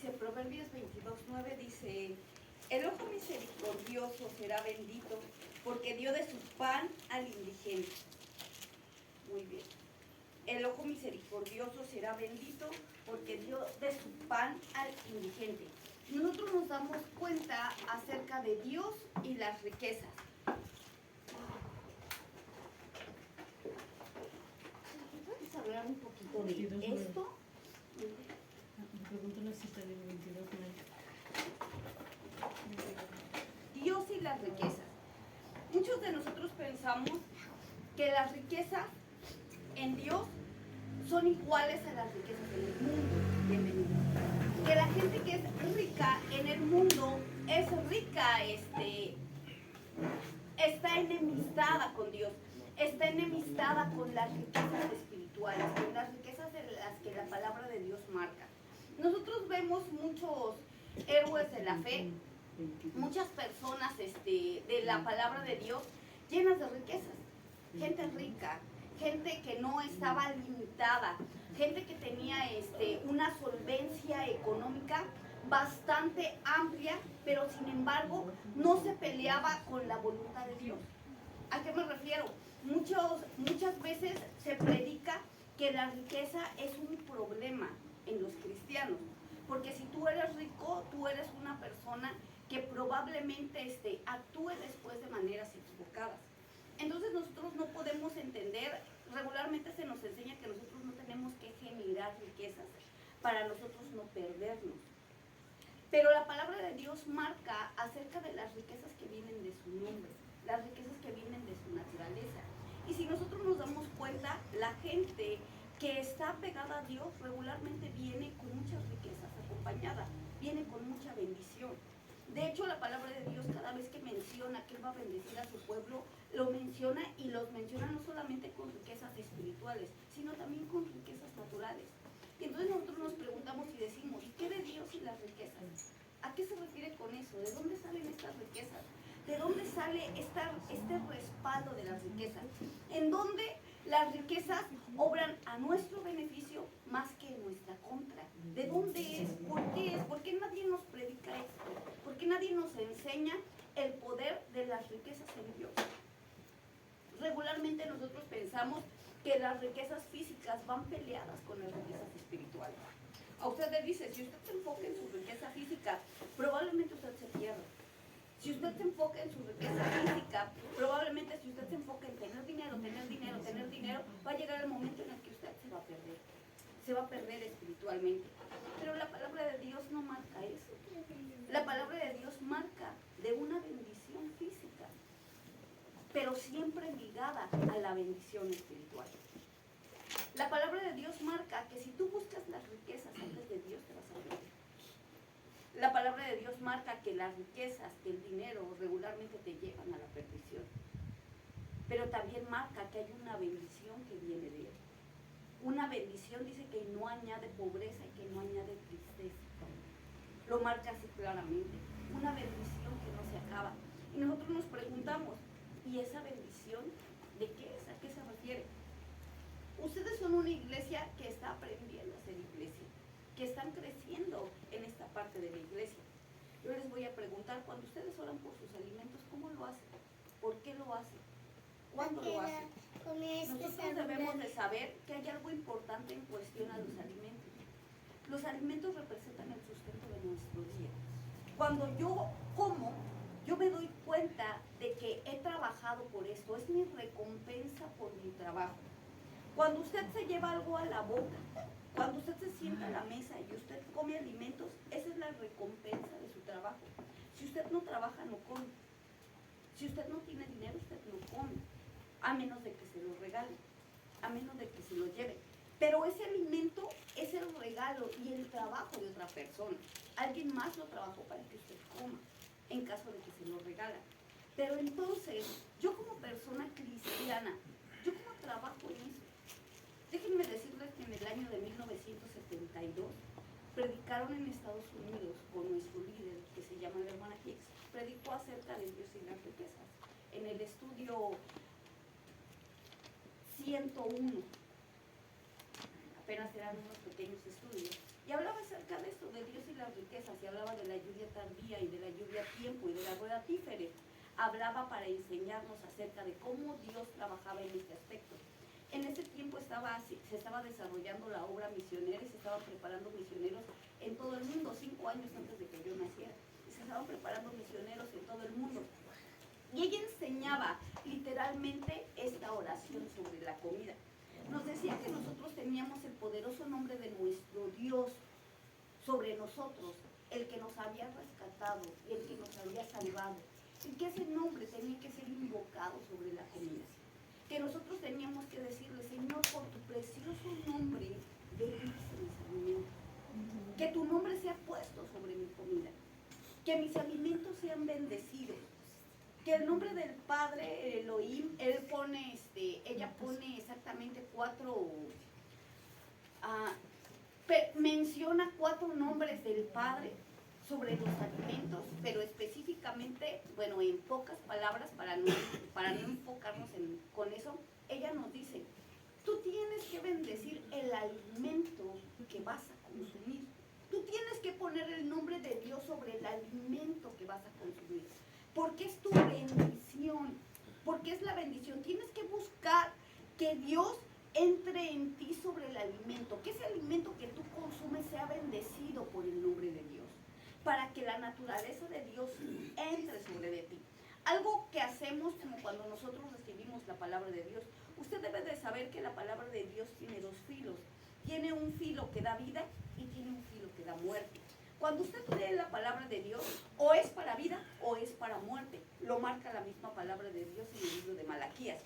dice Proverbios 22:9, dice: el ojo misericordioso será bendito, porque dio de su pan al indigente. Muy bien. El ojo misericordioso será bendito, porque dio de su pan al indigente. Nosotros nos damos cuenta acerca de Dios y las riquezas. ¿Puedes hablar un poquito de esto? Me pregunto la cita del 22. Dios y las riquezas. Muchos de nosotros pensamos que las riquezas en Dios son iguales a las riquezas en el mundo. Bienvenido. Que la gente que es rica en el mundo es rica, está enemistada con Dios, está enemistada con las riquezas espirituales, con las riquezas de las que la palabra de Dios marca. Nosotros vemos muchos héroes de la fe, muchas personas de la palabra de Dios llenas de riquezas, gente rica, gente que no estaba limitada, gente que tenía una solvencia económica bastante amplia, pero sin embargo no se peleaba con la voluntad de Dios. ¿A qué me refiero? Muchas veces se predica que la riqueza es un problema en los cristianos, porque si tú eres rico, tú eres una persona que probablemente actúe después de maneras equivocadas. Entonces nosotros no podemos entender, regularmente se nos enseña que nosotros no tenemos que generar riquezas para nosotros no perdernos. Pero la palabra de Dios marca acerca de las riquezas que vienen de su nombre, las riquezas que vienen de su naturaleza. Y si nosotros nos damos cuenta, la gente que está pegada a Dios regularmente viene con muchas riquezas acompañada, viene con mucha bendición. De hecho, la palabra de Dios cada vez que menciona que Él va a bendecir a su pueblo, lo menciona y los menciona no solamente con riquezas espirituales, sino también con riquezas naturales. Y entonces nosotros nos preguntamos y decimos, ¿qué de Dios y las riquezas? ¿A qué se refiere con eso? ¿De dónde salen estas riquezas? ¿De dónde sale este respaldo de las riquezas? En donde las riquezas obran a nuestro beneficio más que en nuestra contra. ¿De dónde es? ¿Por qué es? ¿Por qué nadie nos predica esto? ¿Por qué nadie nos enseña el poder de las riquezas en Dios? Regularmente nosotros pensamos que las riquezas físicas van peleadas con las riquezas espirituales. A usted le dice, si usted se enfoca en su riqueza física, probablemente usted se pierda. Si usted se enfoca en su riqueza física, probablemente si usted se enfoca en tener dinero, va a llegar el momento en el que usted se va a perder espiritualmente. Pero la palabra de Dios no marca eso. La palabra de Dios marca de una bendición física, pero siempre ligada a la bendición espiritual. La palabra de Dios marca que si tú buscas las riquezas antes de Dios, te vas a perder. La palabra de Dios marca que las riquezas, que el dinero regularmente te llevan a la perdición. Pero también marca que hay una bendición que viene de Él. Una bendición dice que no añade pobreza y que no añade tristeza. Lo marca así claramente. Una bendición que no se acaba. Y nosotros nos preguntamos, ¿y esa bendición de qué es? ¿A qué se refiere? Ustedes son una iglesia que está aprendiendo a ser iglesia, que están creciendo en esta parte de la iglesia. Yo les voy a preguntar, cuando ustedes oran por sus alimentos, ¿cómo lo hacen? ¿Por qué lo hacen? ¿Cuándo lo hacen? Nosotros debemos de saber que hay algo importante en cuestión a los alimentos. Los alimentos representan el sustento de nuestro día. Cuando yo como, yo me doy cuenta de que he trabajado por esto, es mi recompensa por mi trabajo. Cuando usted se lleva algo a la boca, cuando usted se sienta a la mesa y usted come alimentos, esa es la recompensa de su trabajo. Si usted no trabaja, no come. Si usted no tiene dinero, usted no come, a menos de que se lo regale, a menos de que se lo lleve. Pero ese alimento es el regalo y el trabajo de otra persona. Alguien más lo trabajó para que usted coma, en caso de que se lo regala. Pero entonces, yo como persona cristiana, ¿yo cómo trabajo en eso? Déjenme decirles que en el año de 1972 predicaron en Estados Unidos con nuestro líder, que se llama la hermana Hicks, predicó acerca de Dios y las riquezas, en el estudio 101. Apenas eran unos pequeños estudios, y hablaba acerca de esto, de Dios y las riquezas. tardía y de la lluvia a tiempo y de la rueda tífere, hablaba para enseñarnos acerca de cómo Dios trabajaba en este aspecto. En ese tiempo se estaba desarrollando la obra misionera y se estaban preparando misioneros en todo el mundo, 5 años antes de que yo naciera. Se estaban preparando misioneros en todo el mundo. Y ella enseñaba literalmente esta oración sobre la comida. Nos decía que nosotros teníamos el poderoso nombre de nuestro Dios sobre nosotros, el que nos había rescatado, el que nos había salvado, y que ese nombre tenía que ser invocado sobre la comida. Que nosotros teníamos que decirle: Señor, por tu precioso nombre, bendice mis alimentos. Que tu nombre sea puesto sobre mi comida. Que mis alimentos sean bendecidos. Que el nombre del Padre, Elohim, ella pone exactamente 4, menciona 4 nombres del Padre sobre los alimentos, pero específicamente, bueno, en pocas palabras, para no enfocarnos con eso, ella nos dice: tú tienes que bendecir el alimento que vas a consumir. Tú tienes que poner el nombre de Dios sobre el alimento que vas a consumir. Porque es tu bendición, porque es la bendición. Tienes que buscar que Dios entre en ti sobre el alimento, que ese alimento que tú consumes sea bendecido por el nombre de Dios, para que la naturaleza de Dios entre sobre de ti. Algo que hacemos como cuando nosotros recibimos la palabra de Dios. Usted debe de saber que la palabra de Dios tiene 2 filos. Tiene un filo que da vida y tiene un filo que da muerte. Cuando usted lee la palabra de Dios, o es para vida o es para muerte. Lo marca la misma palabra de Dios en el libro de Malaquías.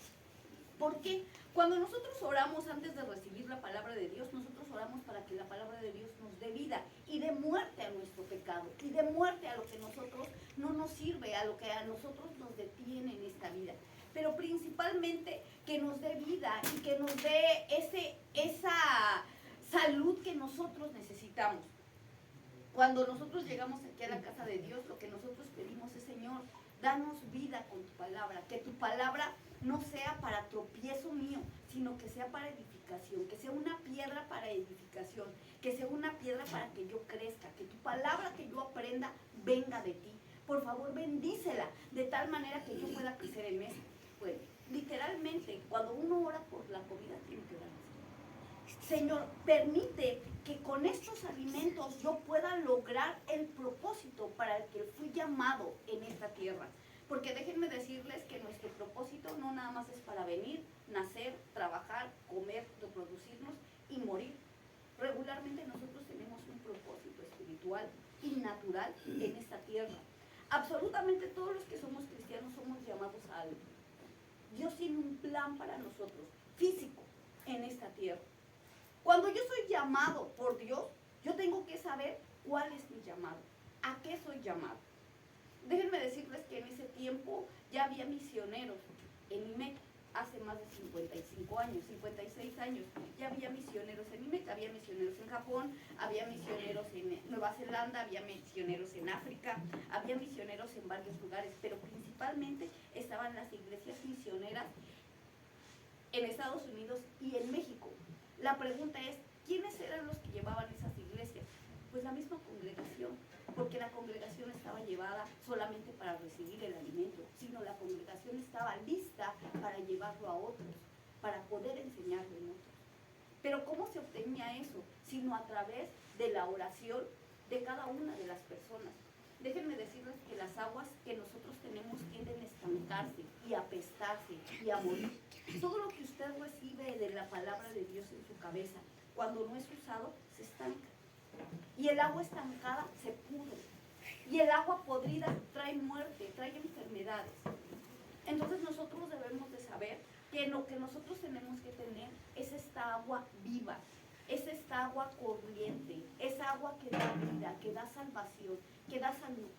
¿Por qué? Cuando nosotros oramos antes de recibir la palabra de Dios, nosotros oramos para que la palabra de Dios nos dé vida y dé muerte a nuestro pecado, y dé muerte a lo que nosotros no nos sirve, a lo que a nosotros nos detiene en esta vida. Pero principalmente que nos dé vida y que nos dé esa salud que nosotros necesitamos. Cuando nosotros llegamos aquí a la casa de Dios, lo que nosotros pedimos es: Señor, danos vida con tu palabra, que tu palabra no sea para tropiezo mío, sino que sea para edificación, que sea una piedra para edificación, que sea una piedra para que yo crezca, que tu palabra que yo aprenda venga de ti. Por favor, bendícela de tal manera que yo pueda crecer en eso. Pues, literalmente, cuando uno ora por la comida, tiene que orar así: Señor, permite que con estos alimentos yo pueda lograr el propósito para el que fui llamado en esta tierra. Porque déjenme decirles que nuestro propósito no nada más es para venir, nacer, trabajar, comer, reproducirnos y morir. Regularmente nosotros tenemos un propósito espiritual y natural en esta tierra. Absolutamente todos los que somos cristianos somos llamados a algo. Dios tiene un plan para nosotros, físico, en esta tierra. Cuando yo soy llamado por Dios, yo tengo que saber cuál es mi llamado, a qué soy llamado. Déjenme decirles que en ese tiempo ya había misioneros en IMEC, hace más de 55 años, 56 años. Ya había misioneros en IMEC, había misioneros en Japón, había misioneros en Nueva Zelanda, había misioneros en África, había misioneros en varios lugares, pero principalmente estaban las iglesias misioneras en Estados Unidos y en México. La pregunta es: ¿quiénes eran los que llevaban esas iglesias? Pues la misma congregación, porque la congregación estaba llevada solamente para recibir el alimento, sino la congregación estaba lista para llevarlo a otros, para poder enseñarlo en otros. Pero ¿cómo se obtenía eso? Sino a través de la oración de cada una de las personas. Déjenme decirles que las aguas que nosotros tenemos tienden a estancarse y a apestarse y a morir. Todo lo que usted recibe de la palabra de Dios en su cabeza, cuando no es usado, se estanca. Y el agua estancada se pudre. Y el agua podrida trae muerte, trae enfermedades. Entonces nosotros debemos de saber que lo que nosotros tenemos que tener es esta agua viva, es esta agua corriente, es agua que da vida, que da salvación, que da salud.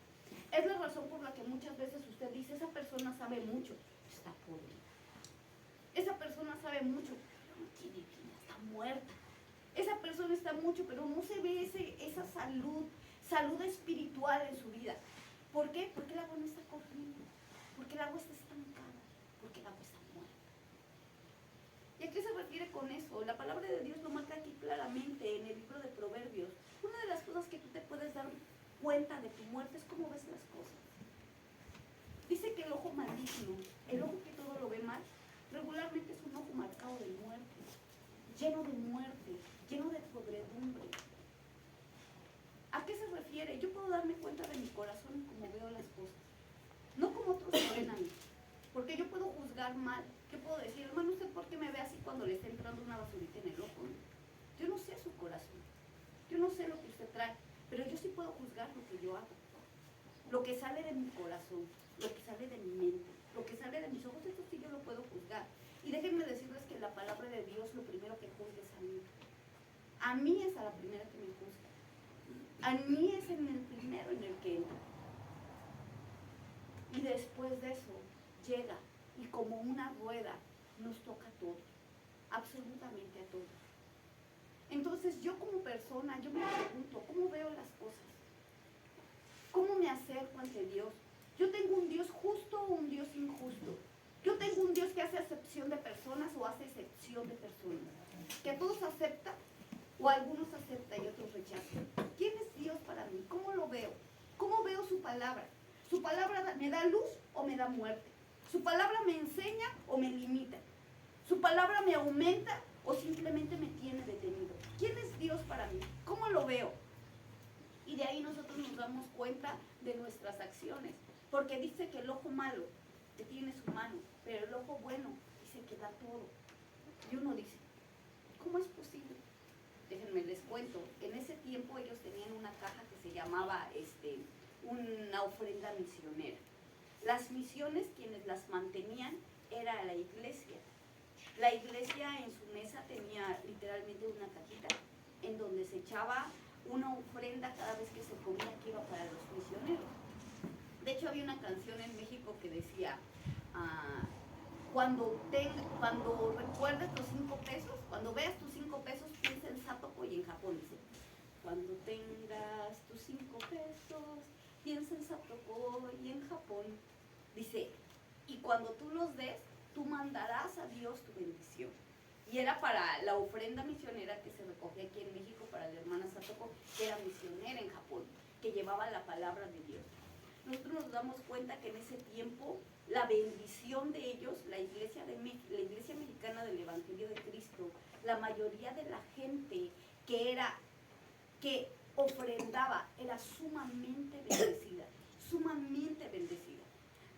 Es la razón por la que muchas veces usted dice: esa persona sabe mucho, está podrida. Esa persona sabe mucho, pero no tiene vida, está muerta. Esa persona está mucho, pero no se ve esa salud espiritual en su vida. ¿Por qué? Porque el agua no está corriendo, porque el agua está estancada, porque el agua está muerta. ¿Y a qué se refiere con eso? La palabra de Dios lo marca aquí claramente en el libro de Proverbios. Una de las cosas que tú te puedes dar cuenta de tu muerte es cómo ves las cosas. Dice que el ojo maligno, el ojo que todo lo ve mal, regularmente es un ojo marcado de muerte, lleno de podredumbre. ¿A qué se refiere? Yo puedo darme cuenta de mi corazón como veo las cosas, no como otros me ven a mí, porque yo puedo juzgar mal. Yo puedo decir, hermano, ¿usted por qué me ve así cuando le está entrando una basurita en el ojo? Yo no sé su corazón, yo no sé lo que usted trae, pero yo sí puedo juzgar lo que yo hago, lo que sale de mi corazón, lo que sale de mi mente, lo que sale de mis ojos. Eso sí yo lo puedo juzgar. Y déjenme decirles que la palabra de Dios lo primero que juzga es a mí. A mí es a la primera que me juzga. A mí es en el primero en el que entra. Y después de eso llega y como una rueda nos toca a todos, absolutamente a todos. Entonces yo como persona, yo me pregunto, ¿cómo veo las cosas? ¿Cómo me acerco ante Dios? ¿Yo tengo un Dios justo o un Dios injusto? ¿Yo tengo un Dios que hace acepción de personas o hace excepción de personas? ¿Que a todos acepta o a algunos acepta y otros rechazan? ¿Quién es Dios para mí? ¿Cómo lo veo? ¿Cómo veo su palabra? ¿Su palabra me da luz o me da muerte? ¿Su palabra me enseña o me limita? ¿Su palabra me aumenta o simplemente me tiene detenido? ¿Quién es Dios para mí? ¿Cómo lo veo? Y de ahí nosotros nos damos cuenta de nuestras acciones. Porque dice que el ojo malo que tiene su mano, pero el ojo bueno dice que da todo. Y uno dice, ¿cómo es posible? Déjenme les cuento. En ese tiempo ellos tenían una caja que se llamaba una ofrenda misionera. Las misiones, quienes las mantenían, era la iglesia. La iglesia en su mesa tenía literalmente una cajita en donde se echaba una ofrenda cada vez que se comía que iba para los misioneros. De hecho había una canción en México que decía, cuando recuerdes los 5 pesos, cuando veas tus 5 pesos, piensa en Satoko y en Japón, dice. Cuando tengas tus 5 pesos, piensa en Satoko y en Japón. Dice, y cuando tú los des, tú mandarás a Dios tu bendición. Y era para la ofrenda misionera que se recogía aquí en México para la hermana Satoko, que era misionera en Japón, que llevaba la palabra de Dios. Nosotros nos damos cuenta que en ese tiempo la bendición de ellos, la iglesia mexicana del Evangelio de Cristo, la mayoría de la gente que ofrendaba era sumamente bendecida, sumamente bendecida.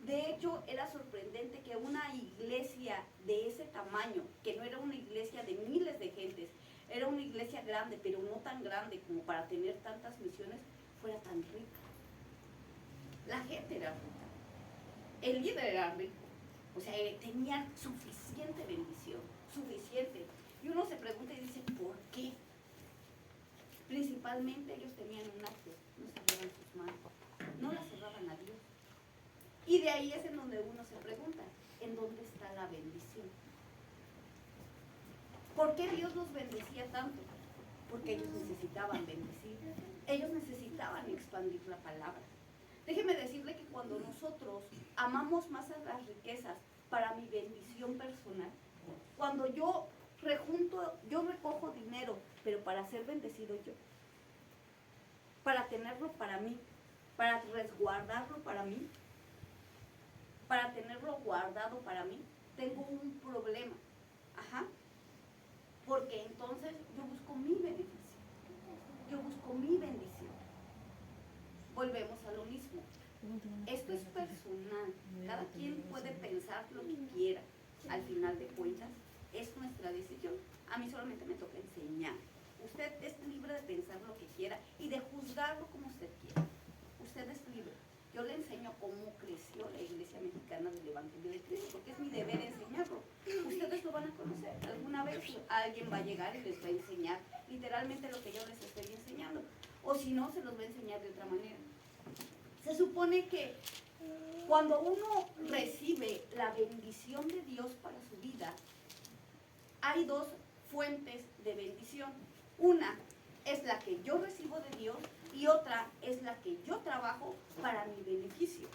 De hecho, era sorprendente que una iglesia de ese tamaño, que no era una iglesia de miles de gentes, era una iglesia grande, pero no tan grande como para tener tantas misiones, fuera tan rica. La gente era rica, el líder era rico, o sea, tenían suficiente bendición, suficiente. Y uno se pregunta y dice, ¿por qué? Principalmente ellos tenían un acto, no cerraban sus manos, no las cerraban a Dios. Y de ahí es en donde uno se pregunta, ¿en dónde está la bendición? ¿Por qué Dios los bendecía tanto? Porque ellos necesitaban bendecir, ellos necesitaban expandir la palabra. Déjeme decirle que cuando nosotros amamos más a las riquezas para mi bendición personal, cuando yo recojo dinero, pero para ser bendecido yo, para tenerlo para mí, para resguardarlo para mí, para tenerlo guardado para mí, tengo un problema. Porque entonces yo busco mi beneficio, yo busco mi bendición. Volvemos a lo mismo. Esto es personal, cada quien puede pensar lo que quiera. Al final de cuentas, es nuestra decisión. A mí solamente me toca enseñar. Usted es libre de pensar lo que quiera y de juzgarlo como usted quiera. Usted es libre. Yo le enseño cómo creció la Iglesia Mexicana del Evangelio de Cristo, porque es mi deber enseñarlo. Ustedes lo van a conocer. Alguna vez alguien va a llegar y les va a enseñar literalmente lo que yo les estoy enseñando. O si no, se los va a enseñar de otra manera. Se supone que cuando uno recibe la bendición de Dios para su vida, hay 2 fuentes de bendición. Una es la que yo recibo de Dios y otra es la que yo trabajo para mi beneficio.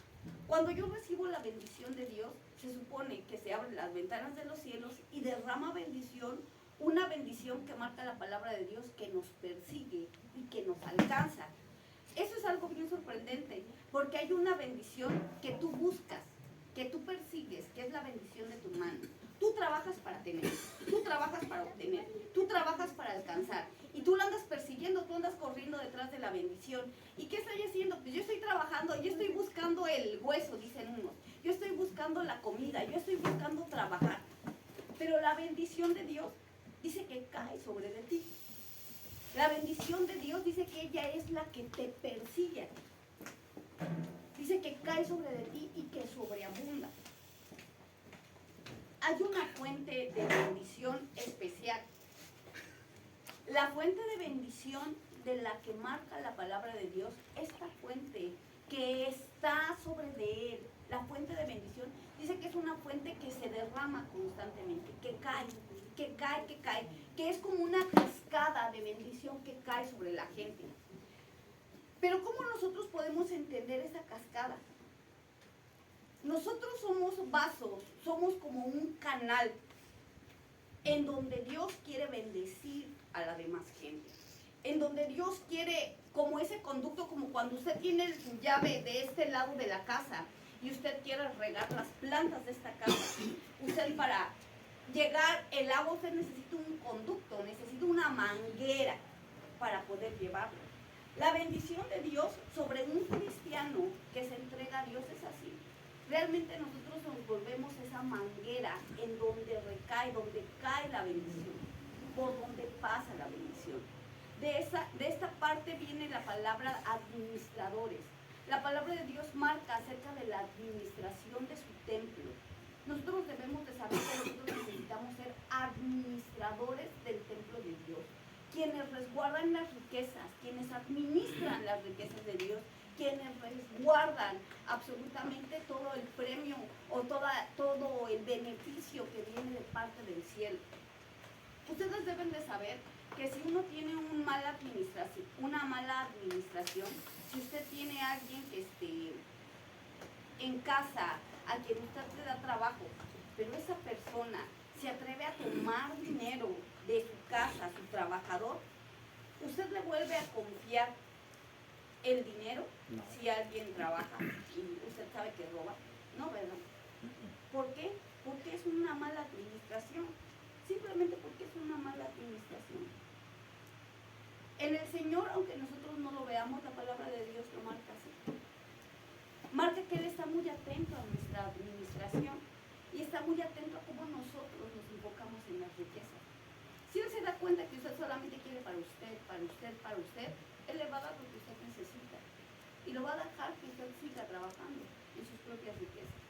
Cuando yo recibo la bendición de Dios, se supone que se abren las ventanas de los cielos y derrama bendición, una bendición que marca la palabra de Dios, que nos persigue y que nos alcanza. Eso es algo bien sorprendente. hay una bendición que tú buscas, que tú persigues, que es la bendición de tu mano. Tú trabajas para tener, tú trabajas para obtener, tú trabajas para alcanzar. Y tú la andas persiguiendo, tú andas corriendo detrás de la bendición. ¿Y qué estoy haciendo? Pues yo estoy trabajando, yo estoy buscando el hueso, dicen unos. Yo estoy buscando la comida, yo estoy buscando trabajar. Pero la bendición de Dios dice que cae sobre de ti. La bendición de Dios dice que ella es la que te persigue a ti. Dice que cae sobre de ti y que sobreabunda. Hay una fuente de bendición especial. La fuente de bendición de la que marca la palabra de Dios, esta fuente que está sobre de él, la fuente de bendición, dice que es una fuente que se derrama constantemente, que cae, que cae, que cae, que es como una cascada de bendición que cae sobre la gente. Pero ¿cómo nosotros podemos entender esa cascada? Nosotros somos vasos, somos como un canal en donde Dios quiere bendecir a la demás gente, en donde Dios quiere, como ese conducto, como cuando usted tiene su llave de este lado de la casa y usted quiere regar las plantas de esta casa, usted para llegar el agua, usted necesita un conducto, necesita una manguera para poder llevarlo. La bendición de Dios sobre un cristiano que se entrega a Dios es así. Realmente nosotros nos volvemos esa manguera en donde recae, donde cae la bendición, por donde pasa la bendición. De esta parte viene la palabra administradores. La palabra de Dios marca acerca de la administración de su templo. Nosotros debemos de saber que nosotros necesitamos ser administradores del templo de Dios, quienes resguardan las riquezas, quienes administran las riquezas de Dios, quienes resguardan absolutamente todo el premio o todo el beneficio que viene de parte del cielo. Ustedes deben de saber que si uno tiene una mala administración, si usted tiene a alguien que esté en casa, a quien usted le da trabajo, pero esa persona se atreve a tomar dinero de su casa, su trabajador, usted le vuelve a confiar el dinero. No. Si alguien trabaja y usted sabe que roba, no, ¿verdad? ¿Por qué? Porque es una mala administración. Simplemente porque es una mala administración. En el Señor, aunque nosotros no lo veamos, la palabra de Dios lo marca así. Marca que Él está muy atento a nuestra administración y está muy atento a cómo nosotros nos enfocamos en las riquezas. Si Él se da cuenta que usted solamente quiere para usted, para usted, para usted, Él le va a dar lo que usted necesita y lo va a dejar que usted siga trabajando en sus propias riquezas.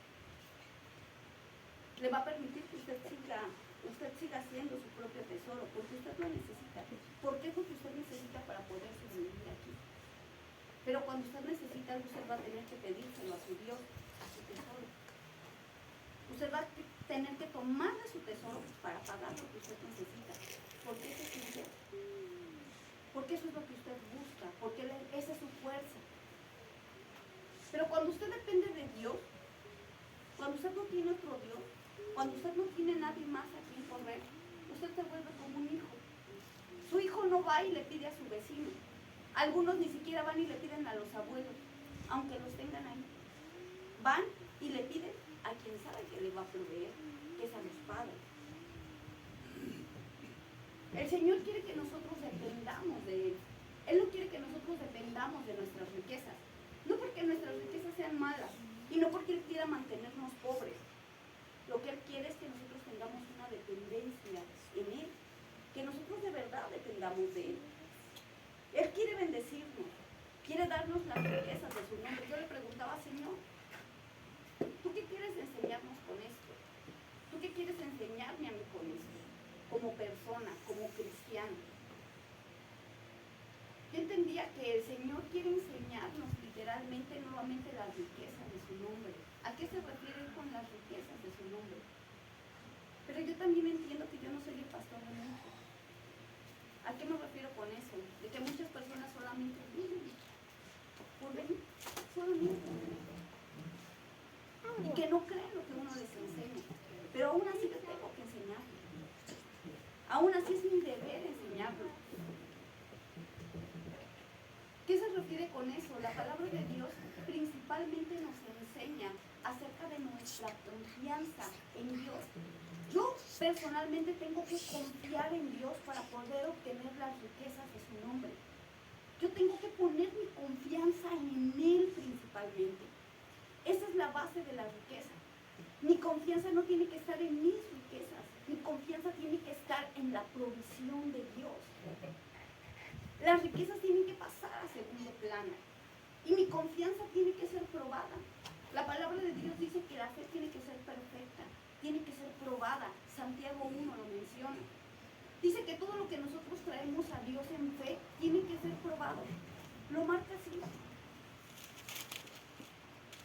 Le va a permitir que usted siga haciendo su propio tesoro, porque usted lo necesita. Porque es lo que usted necesita para poder sobrevivir aquí. Pero cuando usted necesita, usted va a tener que pedírselo a su Dios, a su tesoro. Usted va a tener que tomar de su tesoro para pagar lo que usted necesita. Porque ese es su Dios. Porque eso es lo que usted busca, porque esa es su fuerza. Pero cuando usted depende de Dios, cuando usted no tiene otro Dios, cuando usted no tiene nadie más a quien correr, usted se vuelve como un hijo. Su hijo no va y le pide a su vecino. Algunos ni siquiera van y le piden a los abuelos, aunque los tengan ahí. Van y le piden a quien sabe que le va a proveer, que es a los padres. El Señor quiere que nosotros dependamos de Él. Él no quiere que nosotros dependamos de nuestras riquezas. No porque nuestras riquezas sean malas y no porque Él quiera mantenernos pobres. Lo que Él quiere es que nosotros tengamos una dependencia en Él, que nosotros de verdad dependamos de Él. Él quiere bendecirnos, quiere darnos las riquezas de su nombre. Yo le preguntaba, Señor, ¿tú qué quieres enseñarnos con esto? ¿Tú qué quieres enseñarme a mí con esto? Como persona, como cristiano. Yo entendía que el Señor quiere enseñarnos literalmente nuevamente la riqueza de su nombre. ¿A qué se refiere con las riquezas de su nombre? Pero yo también entiendo que yo no soy el pastor de muchos. ¿A qué me refiero con eso? De que muchas personas solamente viven por venir, solamente. Y que no creen lo que uno les enseña. Pero aún así les tengo que enseñarlo. Aún así es mi deber enseñarlo. ¿Qué se refiere con eso? La palabra de Dios principalmente nos enseña acerca de nuestra confianza en Dios. Yo personalmente tengo que confiar en Dios para poder obtener las riquezas de su nombre. Yo tengo que poner mi confianza en Él principalmente. Esa es la base de la riqueza. Mi confianza no tiene que estar en mis riquezas. Mi confianza tiene que estar en la provisión de Dios. Las riquezas tienen que pasar a segundo plano. Y mi confianza tiene que ser probada. La palabra de Dios dice que la fe tiene que ser perfecta, tiene que ser probada. Santiago 1 lo menciona. Dice que todo lo que nosotros traemos a Dios en fe tiene que ser probado. Lo marca así.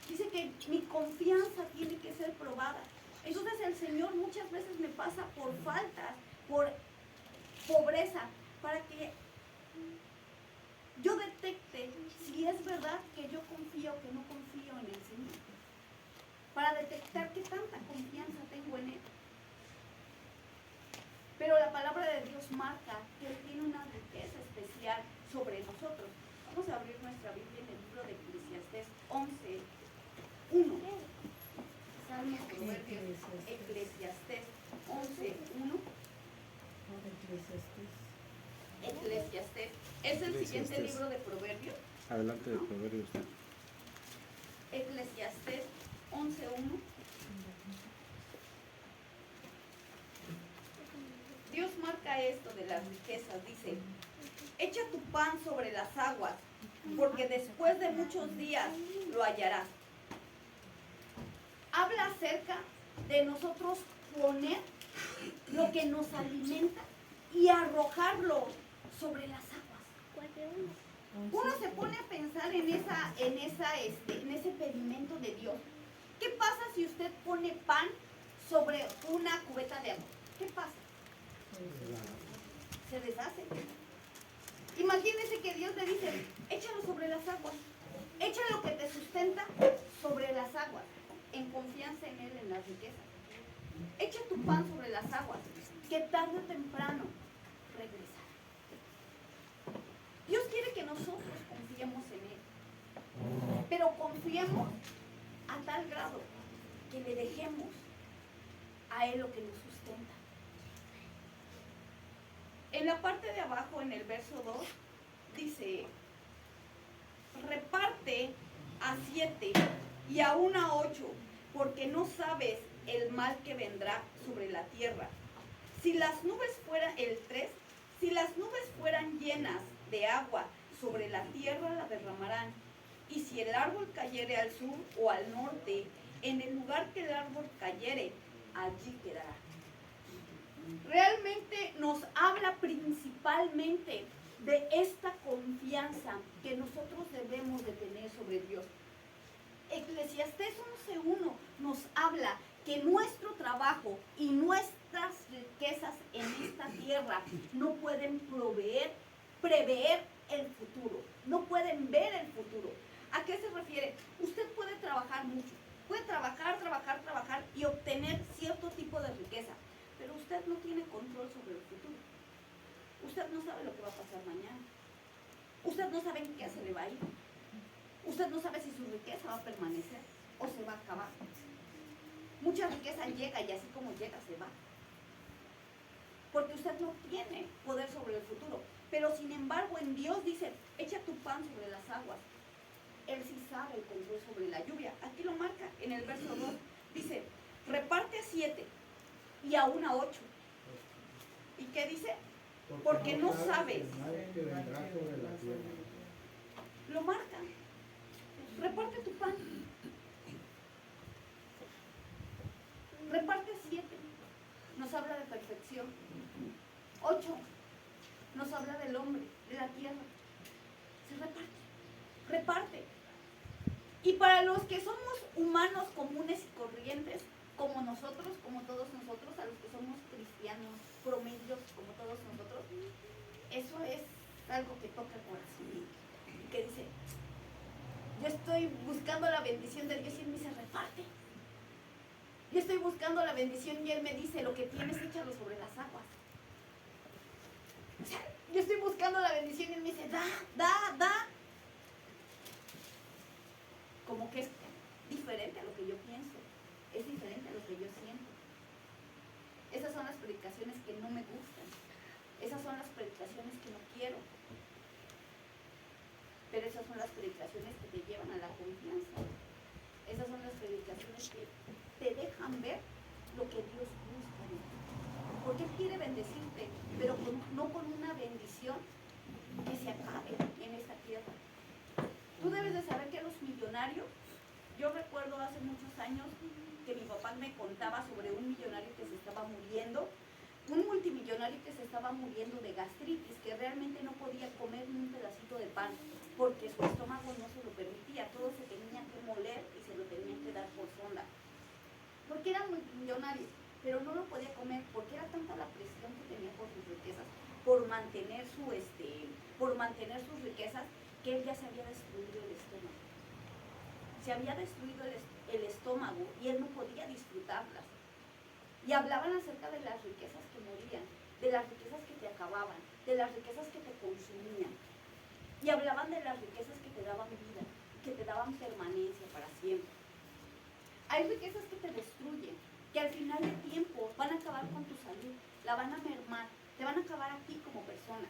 Dice que mi confianza tiene que ser probada. Entonces el Señor muchas veces me pasa por faltas, por pobreza, para que yo detecte si es verdad que yo confío o que no confío en el Señor. Para detectar qué tanta confianza tengo en Él. Pero la palabra de Dios marca que Él tiene una riqueza especial sobre nosotros. Vamos a abrir nuestra Biblia en el libro de Eclesiastés 11:1. Salmos, Proverbios, Eclesiastés 11:1. Eclesiastés. ¿Es el siguiente libro de Proverbios? Adelante de Proverbios. Eclesiastés 11:1. Dios marca esto de las riquezas. Dice: echa tu pan sobre las aguas, porque después de muchos días lo hallarás. Habla acerca de nosotros poner lo que nos alimenta y arrojarlo sobre las aguas. Uno se pone a pensar en ese pedimento de Dios. ¿Qué pasa si usted pone pan sobre una cubeta de agua? ¿Qué pasa? Se deshace. Imagínese que Dios le dice: échalo sobre las aguas. Echa lo que te sustenta sobre las aguas, en confianza en Él, en las riquezas. Echa tu pan sobre las aguas, que tarde o temprano regresará. Dios quiere que nosotros confiemos en Él, pero confiemos a tal grado que le dejemos a Él lo que nos sustenta. En la parte de abajo, en el verso 2, dice: reparte a 7 y aún a 8, porque no sabes el mal que vendrá sobre la tierra. Si las nubes fueran, el 3, si las nubes fueran llenas de agua, sobre la tierra la derramarán. Y si el árbol cayere al sur o al norte, en el lugar que el árbol cayere, allí quedará. Realmente nos habla principalmente de esta confianza que nosotros debemos de tener sobre Dios. Eclesiastés 11:1 nos habla que nuestro trabajo y nuestras riquezas en esta tierra no pueden prever el futuro, no pueden ver el futuro. ¿A qué se refiere? Usted puede trabajar mucho, puede trabajar y obtener cierto tipo de riqueza, pero usted no tiene control sobre el futuro. Usted no sabe lo que va a pasar mañana. Usted no sabe en qué se le va a ir. Usted no sabe si su riqueza va a permanecer o se va a acabar. Mucha riqueza llega y así como llega se va. Porque usted no tiene poder sobre el futuro. Pero sin embargo en Dios dice: echa tu pan sobre las aguas. Él sí sabe el control sobre la lluvia. Aquí lo marca en el verso 2. Dice: reparte a 7 y aún a 8. ¿Y qué dice? Porque no sabes. Lo marca. Reparte tu pan. Reparte 7. Nos habla de perfección. 8. Nos habla del hombre, de la tierra. Se reparte. Reparte. Y para los que somos humanos comunes y corrientes, como nosotros, como todos nosotros, a los que somos cristianos promedios, como todos nosotros, eso es algo que toca el corazón. Y que dice: yo estoy buscando la bendición de Dios y Él me dice: reparte. Yo estoy buscando la bendición y Él me dice: lo que tienes, échalo sobre las aguas. O sea, yo estoy buscando la bendición y Él me dice: da. predicaciones que no me gustan. Esas son las predicaciones que no quiero. Pero esas son las predicaciones que te llevan a la confianza. Esas son las predicaciones que te dejan ver lo que Dios busca de ti. Porque Él quiere bendecirte, pero no con una bendición que se acabe en esta tierra. Tú debes de saber que los millonarios, yo recuerdo hace muchos años que mi papá me contaba sobre un millonario que se estaba muriendo, un multimillonario que se estaba muriendo de gastritis, que realmente no podía comer ni un pedacito de pan, porque su estómago no se lo permitía, todo se tenía que moler y se lo tenían que dar por sonda. Porque era multimillonario, pero no lo podía comer, porque era tanta la presión que tenía por sus riquezas, por mantener sus riquezas, que él ya se había destruido el estómago. Se había destruido el estómago y él no podía disfrutarlas. Y hablaban acerca de las riquezas que morían, de las riquezas que te acababan, de las riquezas que te consumían. Y hablaban de las riquezas que te daban vida, que te daban permanencia para siempre. Hay riquezas que te destruyen, que al final del tiempo van a acabar con tu salud, la van a mermar, te van a acabar a ti como persona.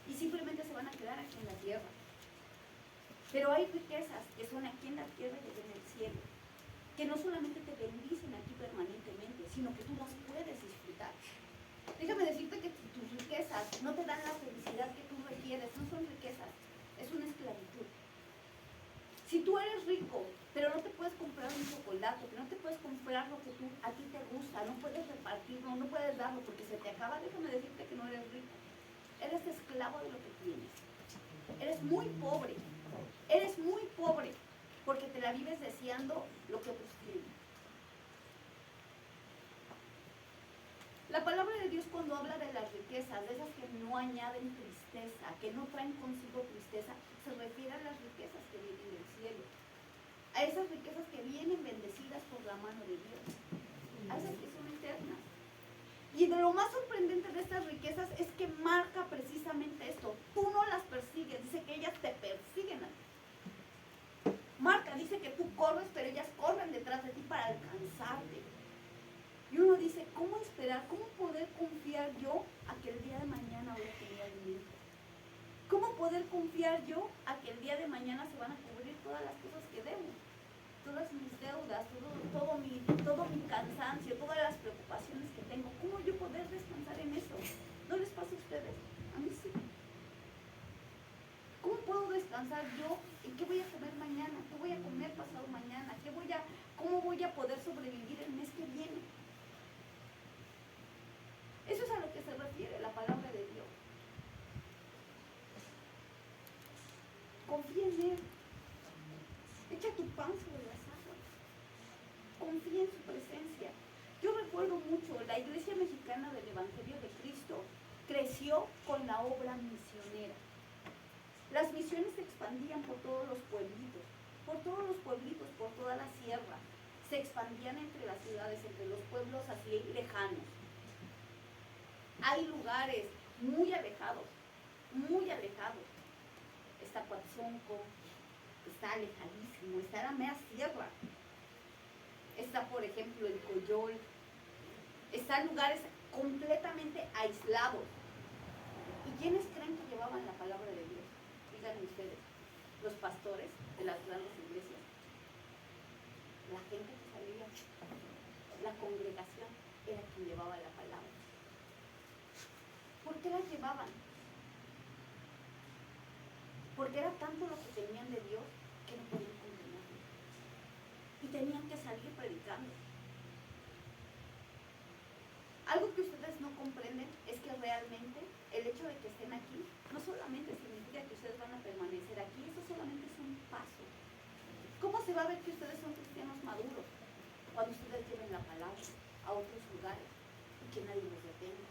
Y simplemente se van a quedar aquí en la tierra. Pero hay riquezas que son aquí en la tierra y en el cielo, que no solamente te bendicen aquí permanentemente, sino que tú las puedes disfrutar. Déjame decirte que tus riquezas no te dan la felicidad que tú requieres, no son riquezas, es una esclavitud. Si tú eres rico, pero no te puedes comprar un chocolate, que no te puedes comprar lo que a ti te gusta, no puedes repartirlo, no puedes darlo porque se te acaba, déjame decirte que no eres rico. Eres esclavo de lo que tienes. Eres muy pobre. Eres muy pobre porque te la vives deseando lo que otros tienen. La palabra de Dios, cuando habla de las riquezas, de esas que no añaden tristeza, que no traen consigo tristeza, se refiere a las riquezas que vienen del cielo, a esas riquezas que vienen bendecidas por la mano de Dios, a esas que son eternas. Y de lo más sorprendente de estas riquezas es que marca precisamente esto: tú no las persigues, dice que ellas te persiguen a ti. Marca, dice que tú corres, pero ellas corren detrás de ti para alcanzarte. Y uno dice, ¿cómo esperar? ¿Cómo poder confiar yo a que el día de mañana voy a tener alimento? ¿Cómo poder confiar yo a que el día de mañana se van a cubrir todas las cosas que debo? Todas mis deudas, todo mi cansancio, todas las preocupaciones que tengo. ¿Cómo yo poder descansar en eso? ¿No les pasa a ustedes? A mí sí. ¿Cómo puedo descansar yo? ¿En qué voy a comer mañana? ¿Qué voy a comer pasado mañana? ¿Cómo voy a poder sobrevivir el mes que viene? Eso es a lo que se refiere la palabra de Dios. Confía en Él. Echa tu pan sobre las aguas. Confía en su presencia. Yo recuerdo mucho, la Iglesia Mexicana del Evangelio de Cristo creció con la obra misionera. Las misiones se expandían por todos los pueblitos, por toda la sierra. Se expandían entre las ciudades, entre los pueblos así lejanos. Hay lugares muy alejados. Está Coatzonco, está lejanísimo, está la mera sierra. Está, por ejemplo, el Coyol. Están lugares completamente aislados. ¿Y quiénes creen que llevaban la palabra de Dios? Díganme ustedes, los pastores de las grandes iglesias, la gente que salía, la congregación era quien llevaba la palabra. ¿Por qué la llevaban? Porque era tanto lo que tenían de Dios que no podían condenarlo. Y tenían que salir predicando. Algo que ustedes no comprenden es que realmente el hecho de que estén aquí no solamente significa que ustedes van a permanecer aquí, eso solamente es un paso. ¿Cómo se va a ver que ustedes son cristianos maduros? Cuando ustedes lleven la palabra a otros lugares y que nadie los detenga.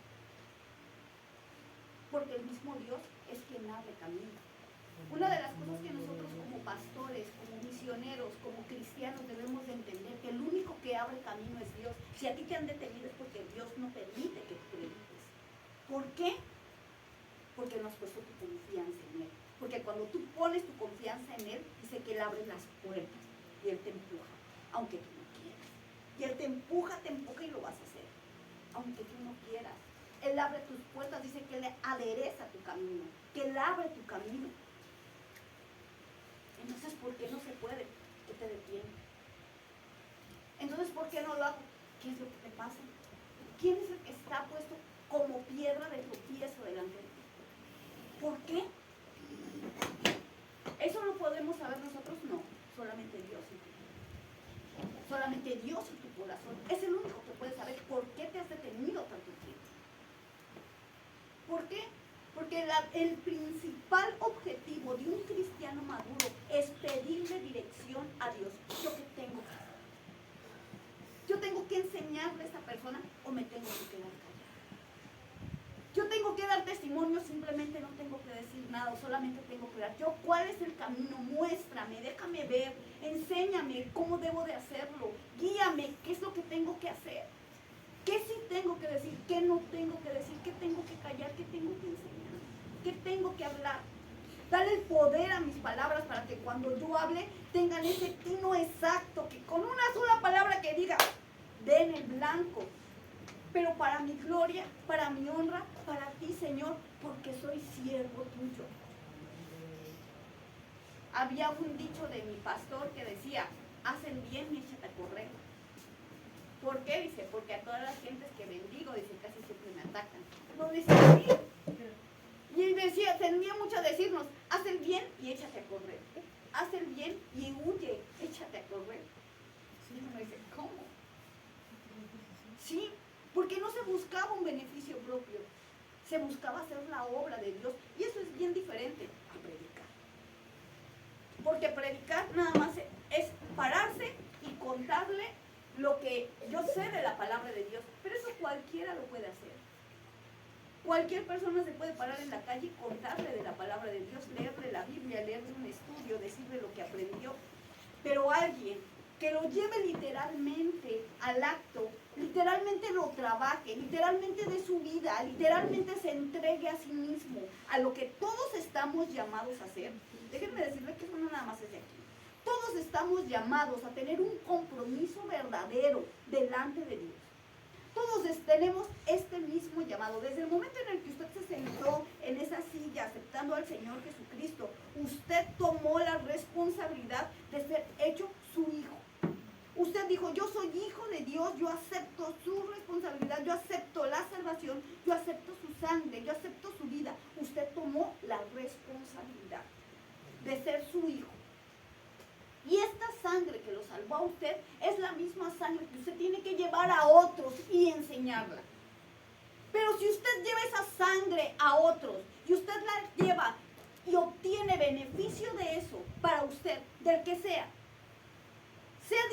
Porque el mismo Dios es quien abre camino. Una de las cosas que nosotros como pastores, como misioneros, como cristianos debemos de entender, que el único que abre camino es Dios. Si a ti te han detenido es porque Dios no permite que tú prediques. ¿Por qué? Porque no has puesto tu confianza en Él. Porque cuando tú pones tu confianza en Él, dice que Él abre las puertas y Él te empuja, aunque tú no quieras. Y Él te empuja y lo vas a hacer. aunque tú no quieras. Él abre tus puertas, dice que Él adereza tu camino, que Él abre tu camino. Entonces, ¿por qué no se puede? ¿Qué te detiene? Entonces, ¿por qué no lo hago? ¿Qué es lo que te pasa? ¿Quién es el que está puesto como piedra de tropiezo delante de ti? ¿Por qué? ¿Eso lo podemos saber nosotros? No, solamente Dios y tú. Solamente Dios y tu corazón. Es el único que puede saber por qué te has detenido tanto tiempo. ¿Por qué? Porque el principal objetivo de un cristiano maduro es pedirle dirección a Dios. ¿Yo qué tengo que hacer? ¿Yo tengo que enseñarle a esta persona o me tengo que quedar callado? Yo tengo que dar testimonio, simplemente no tengo que decir nada, solamente tengo que dar. Yo, ¿cuál es el camino? Muéstrame, déjame ver, enséñame cómo debo de hacerlo, guíame, qué es lo que tengo que hacer, qué sí tengo que decir, qué no tengo que decir, qué tengo que callar, qué tengo que enseñar, qué tengo que hablar. Dale el poder a mis palabras para que cuando yo hable tengan ese tino exacto, que con una sola palabra que diga, den el blanco. Pero para mi gloria, para mi honra, para ti, Señor, porque soy siervo tuyo. Había un dicho de mi pastor que decía, haz el bien y échate a correr. ¿Por qué? Dice, porque a todas las gentes que bendigo, dice, casi siempre me atacan. No dice así. Y él decía, tendría mucho a decirnos, haz el bien y échate a correr. Haz el bien y huye, échate a correr. Y uno dice, ¿cómo? Sí, porque no se buscaba un beneficio propio, se buscaba hacer la obra de Dios. Y eso es bien diferente a predicar. Porque predicar nada más es pararse y contarle lo que yo sé de la palabra de Dios. Pero eso cualquiera lo puede hacer. Cualquier persona se puede parar en la calle y contarle de la palabra de Dios, leerle la Biblia, leerle un estudio, decirle lo que aprendió. Pero alguien que lo lleve literalmente al acto, literalmente lo trabaje, literalmente de su vida, literalmente se entregue a sí mismo, a lo que todos estamos llamados a hacer. Déjenme decirle que eso no nada más es de aquí. Todos estamos llamados a tener un compromiso verdadero delante de Dios. Todos tenemos este mismo llamado. Desde el momento en el que usted se sentó en esa silla aceptando al Señor Jesucristo, usted tomó la responsabilidad de ser hecho su hijo. Usted dijo, yo soy hijo de Dios, yo acepto su responsabilidad, yo acepto la salvación, yo acepto su sangre, yo acepto su vida. Usted tomó la responsabilidad de ser su hijo. Y esta sangre que lo salvó a usted es la misma sangre que usted tiene que llevar a otros y enseñarla. Pero si usted lleva esa sangre a otros y usted la lleva y obtiene beneficio de eso para usted, del que sea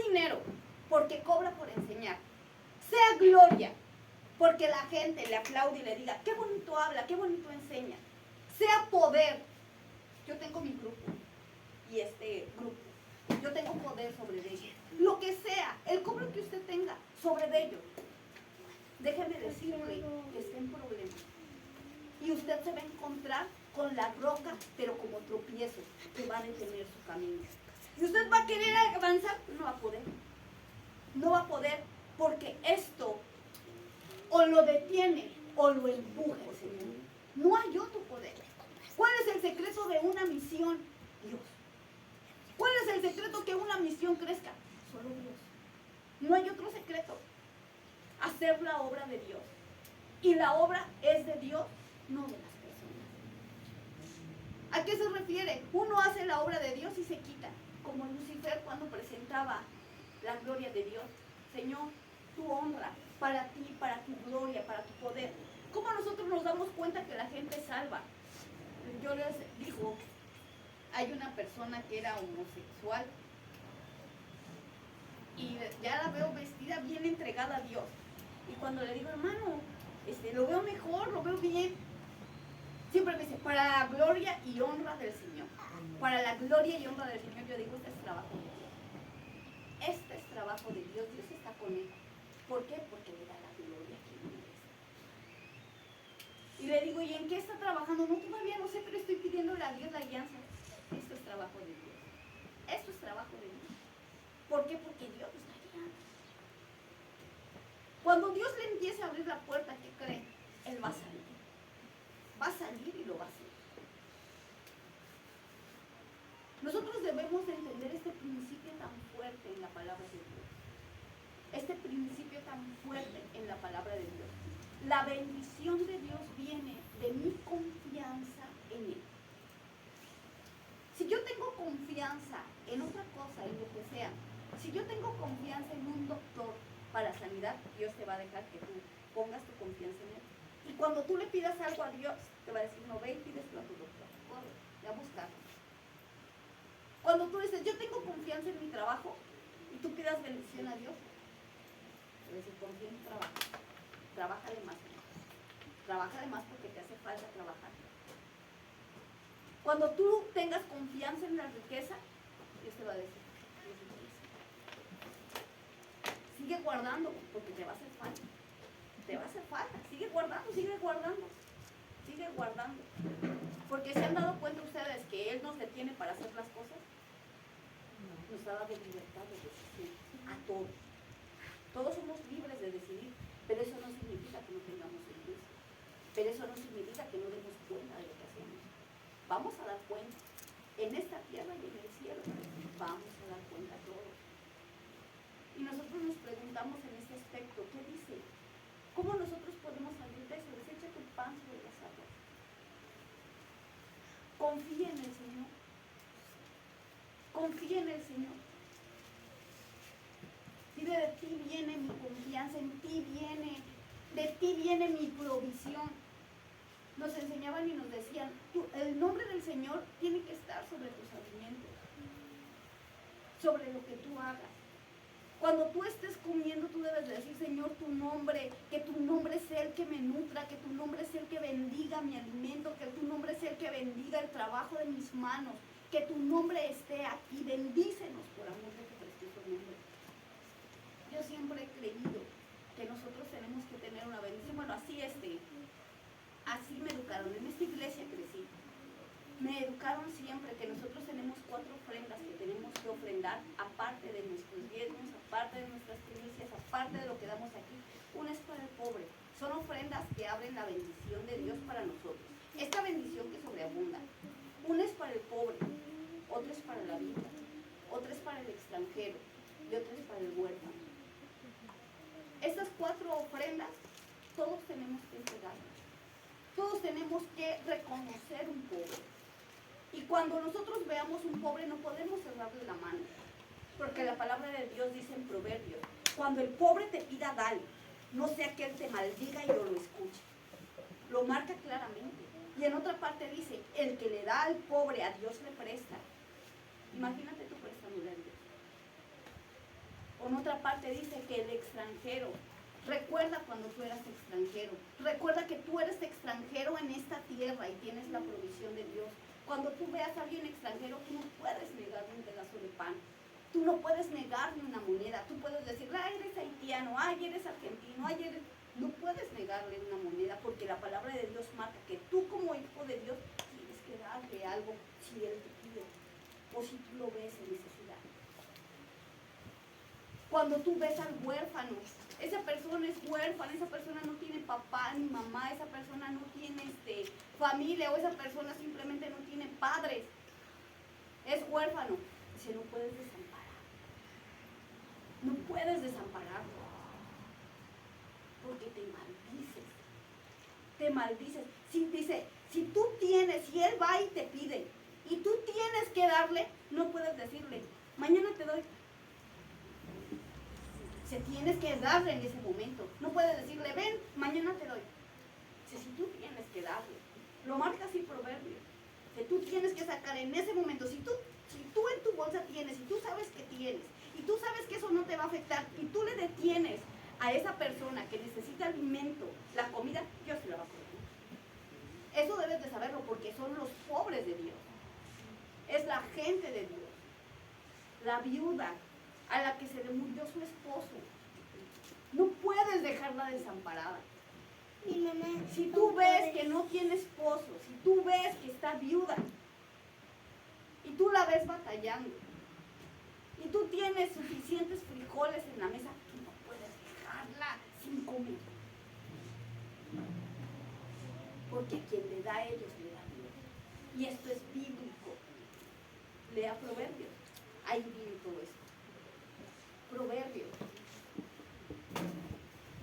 dinero, porque cobra por enseñar, sea gloria, porque la gente le aplaude y le diga, qué bonito habla, qué bonito enseña, sea poder, yo tengo mi grupo y este grupo, yo tengo poder sobre ellos, lo que sea, el cobro que usted tenga sobre ellos, déjeme decirle que está en problema y usted se va a encontrar con la roca, pero como tropiezo, que va a detener su camino. Y usted va a querer avanzar, no va a poder. No va a poder porque esto o lo detiene o lo empuja el Señor. No hay otro poder. ¿Cuál es el secreto de una misión? Dios. ¿Cuál es el secreto que una misión crezca? Solo Dios. No hay otro secreto. Hacer la obra de Dios. Y la obra es de Dios, no de las personas. ¿A qué se refiere? Uno hace la obra de Dios y se quita. Como Lucifer cuando presentaba la gloria de Dios. Señor, tu honra, para ti, para tu gloria, para tu poder. ¿Cómo nosotros nos damos cuenta que la gente salva? Yo les digo, hay una persona que era homosexual y ya la veo vestida bien entregada a Dios. Y cuando le digo, hermano, lo veo mejor, lo veo bien, siempre me dice, para la gloria y honra del Señor. Para la gloria y honra del Señor, yo digo, este es trabajo de Dios. Este es trabajo de Dios, Dios está con él. ¿Por qué? Porque le da la gloria a quien merece. Y le digo, ¿y en qué está trabajando? No, todavía no sé, pero estoy pidiéndole a Dios la guianza. Esto es trabajo de Dios. Esto es trabajo de Dios. ¿Por qué? Porque Dios nos está guiando. Cuando Dios le empiece a abrir la puerta, ¿qué cree? Él va a salir. Va a salir y lo va a hacer. Nosotros debemos de entender este principio tan fuerte en la palabra de Dios. Este principio tan fuerte en la palabra de Dios. La bendición de Dios viene de mi confianza en Él. Si yo tengo confianza en otra cosa, en lo que sea, si yo tengo confianza en un doctor para sanidad, Dios te va a dejar que tú pongas tu confianza en Él. Y cuando tú le pidas algo a Dios, te va a decir, no, ve y pídeselo a tu doctor. Corre, ve a buscarlo. Cuando tú dices, yo tengo confianza en mi trabajo, y tú pidas bendición a Dios, te va a decir, confía en tu trabajo. Trabájale más. Trabájale más porque te hace falta trabajar. Cuando tú tengas confianza en la riqueza, Dios te va a decir, sigue guardando porque te va a hacer falta. Te va a hacer falta. Sigue guardando, sigue guardando. Sigue guardando. Porque se han dado cuenta ustedes que Él nos detiene para hacer las cosas. Nos ha dado libertad de decisión a todos. Todos somos libres de decidir, pero eso no significa que no tengamos el juicio. Pero eso no significa que no demos cuenta de lo que hacemos. Vamos a dar cuenta. En esta tierra y en el cielo, vamos a dar cuenta a todos. Y nosotros nos preguntamos en este aspecto, ¿qué dice? ¿Cómo nosotros podemos salir de eso? Desecha tu pan sobre las aguas. Confía en el Señor. Confía en el Señor. Dile, de ti viene mi confianza, de ti viene mi provisión. Nos enseñaban y nos decían, el nombre del Señor tiene que estar sobre tus alimentos, sobre lo que tú hagas. Cuando tú estés comiendo, tú debes de decir, Señor, tu nombre, que tu nombre sea el que me nutra, que tu nombre sea el que bendiga mi alimento, que tu nombre sea el que bendiga el trabajo de mis manos, que tu nombre esté aquí, bendícenos por amor de tu precioso nombre. Yo siempre he creído que nosotros tenemos que tener una bendición. Bueno, así me educaron, en esta iglesia crecí. Me educaron siempre que nosotros tenemos 4 ofrendas que tenemos que ofrendar, aparte de nuestros diezmos, aparte de nuestras primicias, aparte de lo que damos aquí. Una es para el pobre. Son ofrendas que abren la bendición de Dios para nosotros. Esta bendición que sobreabunda. Una es para el pobre, otra es para la viuda, otra es para el extranjero y otra es para el huérfano. Estas 4 ofrendas, todos tenemos que entregarlas. Todos tenemos que reconocer un pobre. Y cuando nosotros veamos un pobre, no podemos cerrarle la mano. Porque la palabra de Dios dice en Proverbios, cuando el pobre te pida, dale. No sea que él te maldiga y no lo escuche. Lo marca claramente. Y en otra parte dice, el que le da al pobre, a Dios le presta. Imagínate tú prestándole a Dios. O en otra parte dice que el extranjero, recuerda cuando tú eras extranjero. Recuerda que tú eres extranjero en esta tierra y tienes la provisión de Dios. Cuando tú veas a alguien extranjero, tú no puedes negarle un pedazo de pan. Tú no puedes negarle una moneda. Tú puedes decir, ay, eres haitiano, ay, eres argentino, ay, eres... No puedes negarle una moneda porque la palabra de Dios marca que tú como hijo de Dios tienes que darle algo si Él te pide o si tú lo ves en necesidad. Cuando tú ves al huérfano, esa persona es huérfana, esa persona no tiene papá ni mamá, esa persona no tiene familia o esa persona simplemente no tiene padres, es huérfano. Dice, no puedes desamparar. No puedes desampararlo. Porque te maldices. Te maldices. Si tú tienes, si él va y te pide, y tú tienes que darle, no puedes decirle, mañana te doy. Se tienes que darle en ese momento. No puedes decirle, ven, mañana te doy. Si tú tienes que darle. Lo marca así Proverbios. Que tú tienes que sacar en ese momento. Si tú en tu bolsa tienes, y tú sabes que tienes, y tú sabes que eso no te va a afectar, y tú le detienes a esa persona que necesita alimento, la comida, Dios se la va a comer. Eso debes de saberlo porque son los pobres de Dios. Es la gente de Dios. La viuda a la que se le murió su esposo. No puedes dejarla desamparada. Si tú ves que no tiene esposo, si tú ves que está viuda y tú la ves batallando y tú tienes suficientes frijoles en la mesa, tú no puedes dejarla sin comer. Porque a quien le da a ellos le da Dios. Y esto es bíblico. Lea Proverbios. Ahí viene todo esto. Proverbios.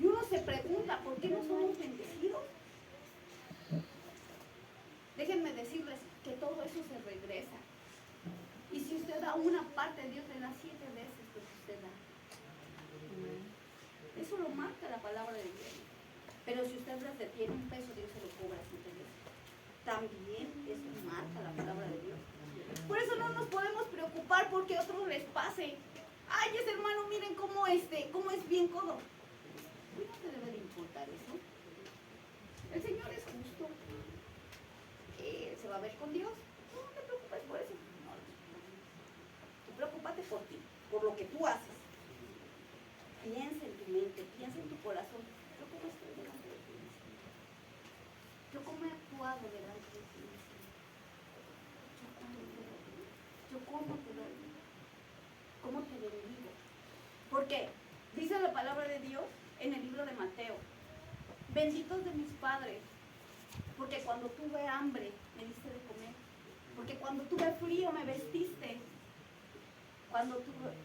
Y uno se pregunta, ¿por qué no somos bendecidos? Déjenme decirles que todo eso se regresa. Y si usted da una parte, Dios le da 7 veces lo que usted da. Eso lo marca la palabra de Dios. Pero si usted les detiene un peso, Dios se lo cobra 7 veces. También eso marca la palabra de Dios. Por eso no nos podemos preocupar porque a otros les pase. Ay, ese hermano, miren cómo es bien codo. ¿Y no te debe de importar eso? El Señor es justo. ¿Se va a ver con Dios? No te preocupes por eso. No, tú preocúpate por ti, por lo que tú haces. Piensa en tu mente, piensa en tu corazón. Yo cómo estoy delante de ti. Yo cómo he actuado delante de ti. Yo cómo te doy. ¿Cómo te bendigo? Porque dice la palabra de Dios en el libro de Mateo: benditos de mis padres, porque cuando tuve hambre me diste de comer, porque cuando tuve frío me vestiste,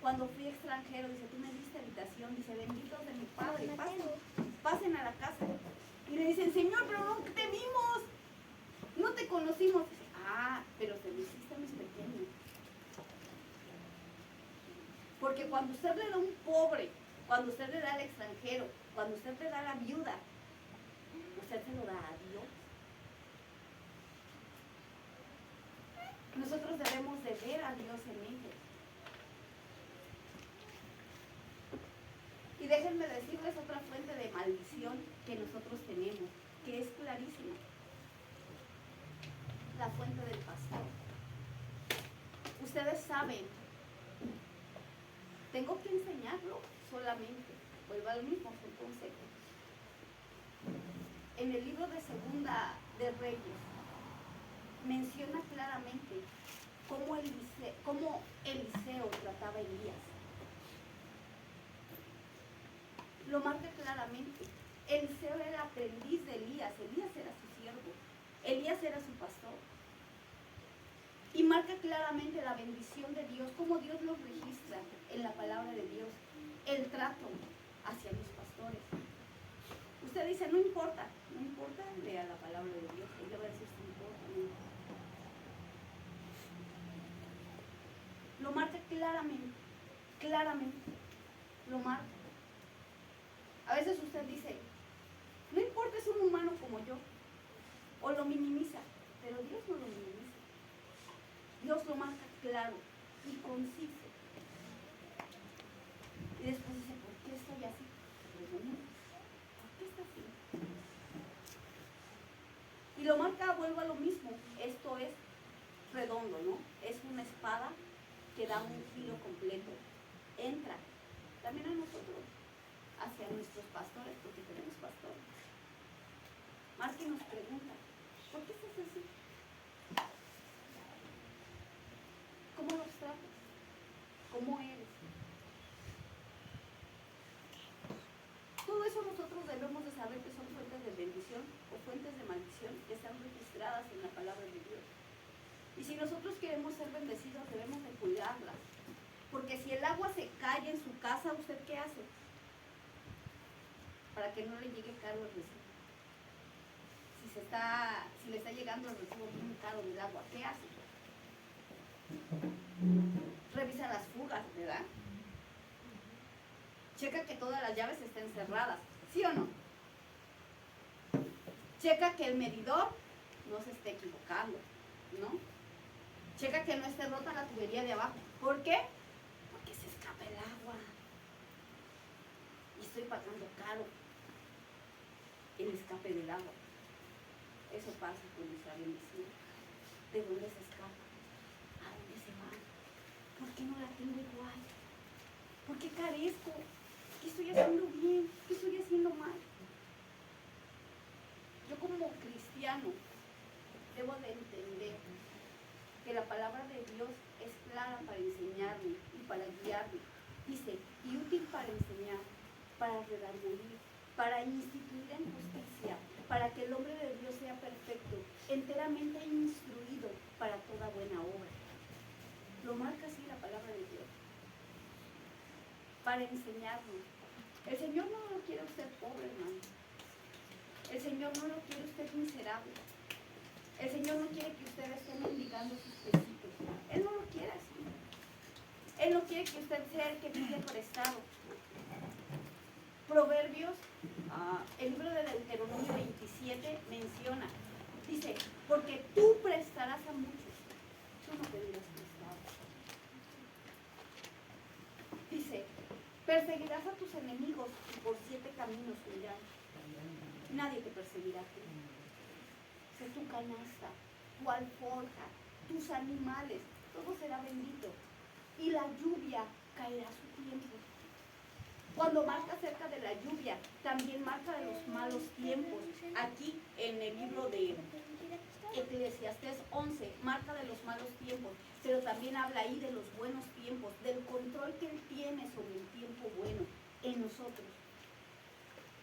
cuando fui extranjero, dice, tú me diste habitación, dice, benditos de mi padre, pasen a la casa. Y le dicen, Señor, pero no te vimos, no te conocimos. Dice, pero te lo hiciste a mis pequeños. Porque cuando usted le da a un pobre, cuando usted le da al extranjero, cuando usted le da a la viuda, usted se lo da a Dios. Nosotros debemos de ver a Dios en ellos. Y déjenme decirles otra fuente de maldición que nosotros tenemos, que es clarísima. La fuente del pastor. Ustedes saben, tengo que enseñarlo solamente. Vuelvo al mismo, fue un consejo. En el libro de Segunda de Reyes menciona claramente cómo Eliseo trataba a Elías. Lo marca claramente. Eliseo era el aprendiz de Elías. Elías era su siervo. Elías era su pastor. Y marca claramente la bendición de Dios, cómo Dios los registra en la palabra de Dios. El trato hacia los pastores. Usted dice, no importa, lea la palabra de Dios. Él le va a decir, sí importa, no importa. Lo marca claramente, lo marca. A veces usted dice, no importa, es un humano como yo, o lo minimiza, pero Dios no lo minimiza. Dios lo marca claro y conciso. Y después dice, ¿por qué estoy así? ¿Por qué está así? Y lo marca, vuelvo a lo mismo, esto es redondo, ¿no? Es una espada que da un giro completo. Entra también a nosotros, hacia nuestros pastores, porque tenemos pastores. Más que nos pregunta, ¿por qué estás así? ¿Cómo los tratas? ¿Cómo eres? Todo eso nosotros debemos de saber que son fuentes de bendición o fuentes de maldición que están registradas en la palabra de Dios. Y si nosotros queremos ser bendecidos, debemos de cuidarlas. Porque si el agua se cae en su casa, ¿usted qué hace? Para que no le llegue caro el recibo. Si le está llegando el recibo muy caro del agua, ¿qué hace? Revisa las fugas, ¿verdad? Checa que todas las llaves estén cerradas, ¿sí o no? Checa que el medidor no se esté equivocando, ¿no? Checa que no esté rota la tubería de abajo. ¿Por qué? Porque se escapa el agua. Y estoy pagando caro el escape del agua. Eso pasa con nuestra bendición. ¿De dónde se escapa? ¿A dónde se va? ¿Por qué no la tengo igual? ¿Por qué carezco? ¿Qué estoy haciendo bien? ¿Qué estoy haciendo mal? Yo como cristiano debo de entender que la palabra de Dios es clara para enseñarme y para guiarme. Dice, y útil para enseñar, para redarguir, para instituir en justicia, para que el hombre de Dios sea perfecto, enteramente instruido para toda buena obra. Lo marca así la palabra de Dios, para enseñarnos. El Señor no lo quiere usted pobre, hermano. El Señor no lo quiere usted miserable. El Señor no quiere que usted esté mendigando sus pesitos. Él no lo quiere así. Él no quiere que usted sea el que pide prestado. Proverbios, el libro de Deuteronomio 27 menciona, dice, porque tú prestarás a muchos, tú no pedirás prestado. Dice, perseguirás a tus enemigos y por 7 caminos huirán. Nadie te perseguirá a ti. Sé tu canasta, tu alforja, tus animales, todo será bendito. Y la lluvia caerá a su tiempo. Cuando marca acerca de la lluvia, también marca de los malos tiempos. Aquí en el libro de Eclesiastés 11, marca de los malos tiempos, pero también habla ahí de los buenos tiempos, del control que Él tiene sobre el tiempo bueno en nosotros.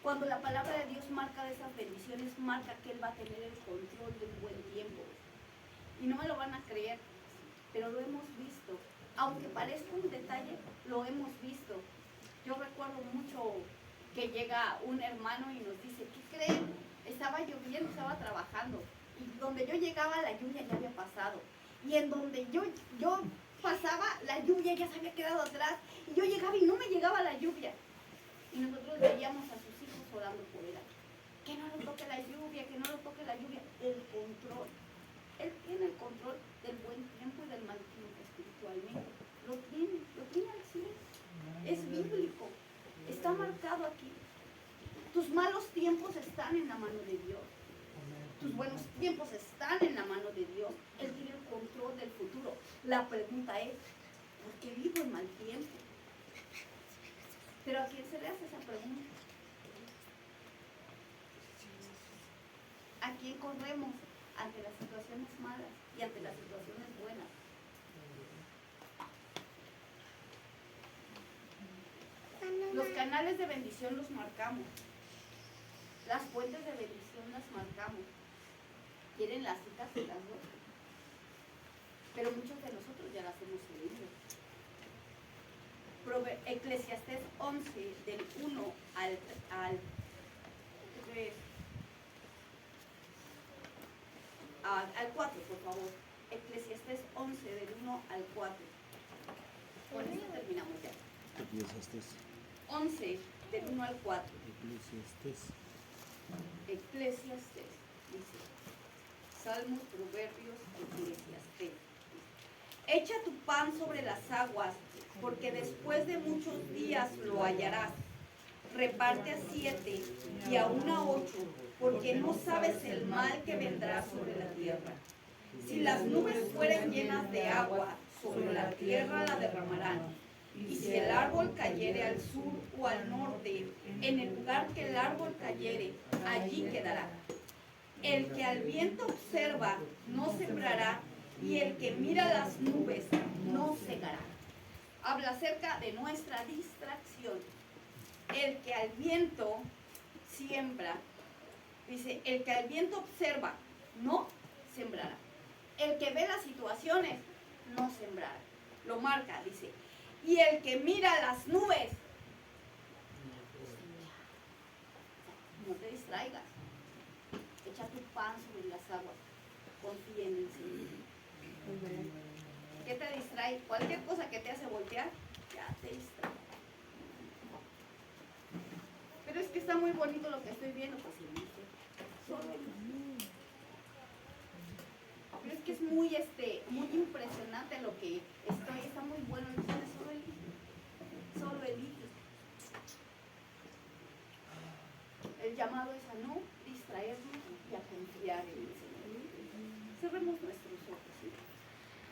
Cuando la palabra de Dios marca de esas bendiciones, marca que Él va a tener el control del buen tiempo. Y no me lo van a creer, pero lo hemos visto. Aunque parezca un detalle, lo hemos visto. Yo recuerdo mucho que llega un hermano y nos dice, ¿qué creen? Estaba lloviendo, estaba trabajando. Y donde yo llegaba, la lluvia ya había pasado. Y en donde yo pasaba, la lluvia ya se había quedado atrás. Y yo llegaba y no me llegaba la lluvia. Y nosotros veíamos a sus hijos orando por él. Que no lo toque la lluvia, que no lo toque la lluvia. El control. Él tiene el control del buen tiempo y del mal tiempo espiritualmente. Lo tiene al 100. Es bíblico. Está marcado aquí. Tus malos tiempos están en la mano de Dios. Tus buenos tiempos están en la mano de Dios. Él tiene el control del futuro. La pregunta es, ¿por qué vivo en mal tiempo? Pero ¿a quién se le hace esa pregunta? ¿A quién corremos ante las situaciones malas y ante las situaciones buenas? Los canales de bendición los marcamos. Las fuentes de bendición las marcamos. ¿Quieren las citas? Se las doy. Pero muchos de nosotros ya las hemos leído. Eclesiastés 11, del 1 al 4, por favor. Eclesiastés 11, del 1 al 4. Con esto terminamos ya. Eclesiastés. 11, del 1 al 4. Eclesiastés, dice. Salmos, Proverbios, Eclesiastés. Echa tu pan sobre las aguas, porque después de muchos días lo hallarás. Reparte a 7 y aún a 8, porque no sabes el mal que vendrá sobre la tierra. Si las nubes fueren llenas de agua, sobre la tierra la derramarán. Y si el árbol cayere al sur o al norte, en el lugar que el árbol cayere, allí quedará. El que al viento observa no sembrará, y el que mira las nubes no segará. Habla acerca de nuestra distracción. El que al viento siembra, dice, el que al viento observa no sembrará. El que ve las situaciones no sembrará. Lo marca, dice. Y el que mira las nubes, no te distraigas. Echa tu pan sobre las aguas. Confía en el Señor. ¿Qué te distrae? Cualquier cosa que te hace voltear, ya te distrae. Pero es que está muy bonito lo que estoy viendo, pues sí, no sé. Solo eliges. Pero es que es muy impresionante lo que está muy bueno. Entonces solo eliges. Solo eliges. El llamado es a no distraernos y a confiar en el Señor. Cerremos nuestros ojos, ¿sí?